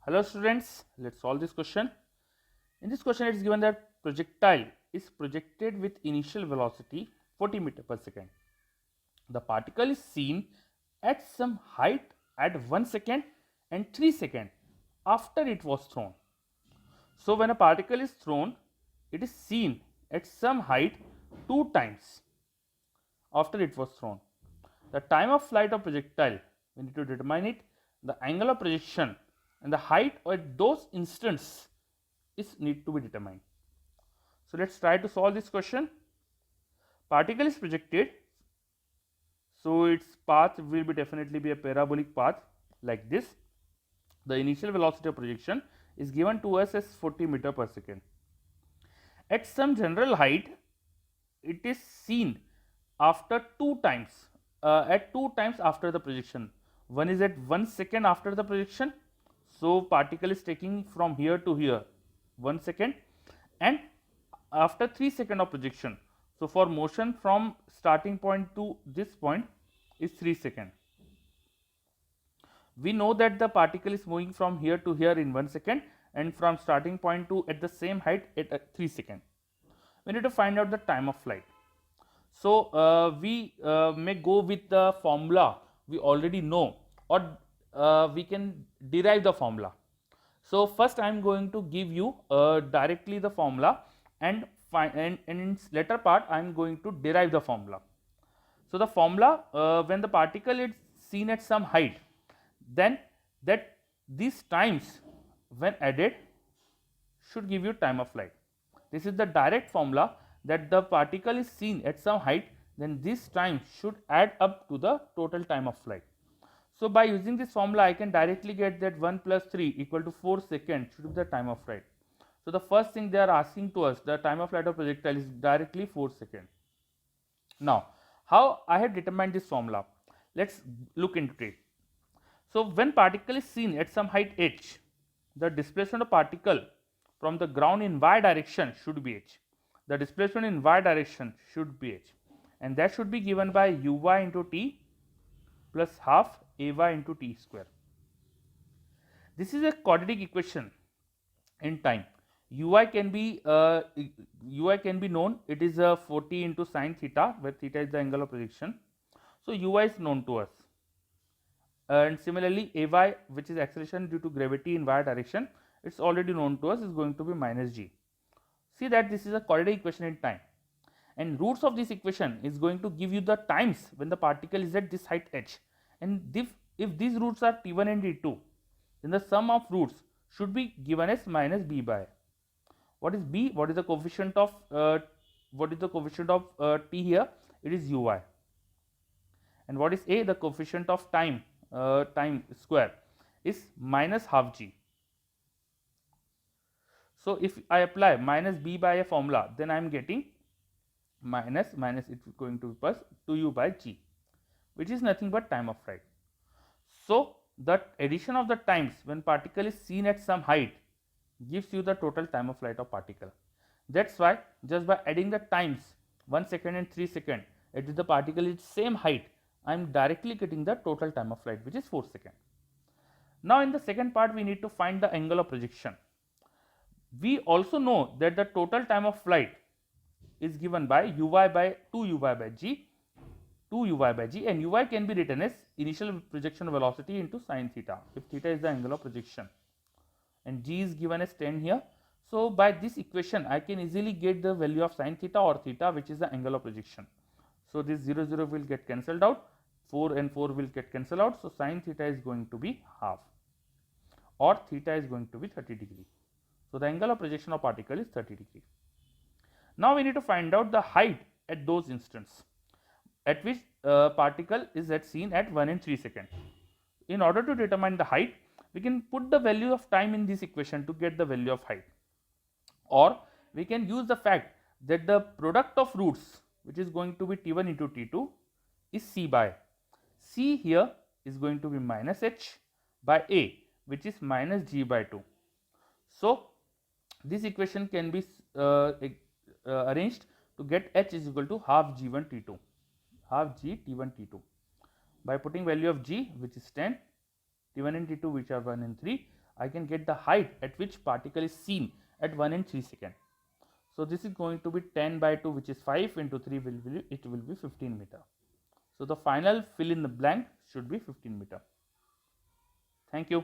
Hello students, let's solve this question. In this question it is given that projectile is projected with initial velocity 40 meter per second. The particle is seen at some height at 1 second and 3 seconds after it was thrown. So when a particle is thrown, it is seen at some height 2 times after it was thrown. The time of flight of projectile, we need to determine it, the angle of projection and the height at those instants is need to be determined. So let's try to solve this question. Particle is projected, so its path will be definitely be a parabolic path like this. The initial velocity of projection is given to us as 40 meter per second. At some general height, it is seen after 2 times, at 2 times after the projection. One is at 1 second after the projection, so particle is taking from here to here 1 second, and after 3 second of projection. So for motion from starting point to this point is 3 second. We know that the particle is moving from here to here in 1 second and from starting point to at the same height at 3 second. We need to find out the time of flight. So we may go with the formula we already know, or we can derive the formula. So first I am going to give you directly the formula, and in later part I am going to derive the formula. So the formula, when the particle is seen at some height, then that these times when added should give you time of flight. This is the direct formula, that the particle is seen at some height, then this time should add up to the total time of flight. So by using this formula I can directly get that 1 plus 3 equal to 4 seconds should be the time of flight. So the first thing they are asking to us, the time of flight of projectile is directly 4 seconds. Now how I have determined this formula? Let's look into it. So when particle is seen at some height h, the displacement of particle from the ground in y direction should be h. The displacement in y direction should be h, and that should be given by uy into t plus half ay into t square. This is a quadratic equation in time. Ui can be known. It is 40 into sine theta, where theta is the angle of projection. So ui is known to us, and similarly ay, which is acceleration due to gravity in y direction, it's already known to us, is going to be minus g. See that this is a quadratic equation in time, and roots of this equation is going to give you the times when the particle is at this height h, and if these roots are t1 and t2, then the sum of roots should be given as minus b by. What is b? What is the coefficient of t here? It is ui. And what is a? The coefficient of time square is minus half g. So if I apply minus b by a formula, then I am getting minus it is going to be plus 2u by g, which is nothing but time of flight. So the addition of the times when particle is seen at some height gives you the total time of flight of particle. That's why just by adding the times 1 second and 3 second at the particle is same height, I am directly getting the total time of flight, which is 4 seconds. Now in the second part we need to find the angle of projection. We also know that the total time of flight is given by uy by 2uy by g, and uy can be written as initial projection velocity into sine theta, if theta is the angle of projection, and g is given as 10 here. So by this equation I can easily get the value of sine theta or theta, which is the angle of projection. So this 0 0 will get cancelled out, 4 and 4 will get cancelled out, so sine theta is going to be half, or theta is going to be 30 degree. So the angle of projection of particle is 30 degree. Now we need to find out the height at those instants at which particle is seen at 1 and 3 seconds. In order to determine the height, we can put the value of time in this equation to get the value of height, or we can use the fact that the product of roots, which is going to be t1 into t2, is c by. C here is going to be minus h by a, which is minus g by 2. So this equation can be arranged to get h is equal to half g1 t2, half g t1 t2. By putting value of g, which is 10, t1 and t2, which are 1 and 3, I can get the height at which particle is seen at 1 and 3 seconds. So this is going to be 10 by 2, which is 5 into 3 it will be 15 meter. So the final fill in the blank should be 15 meter. Thank you.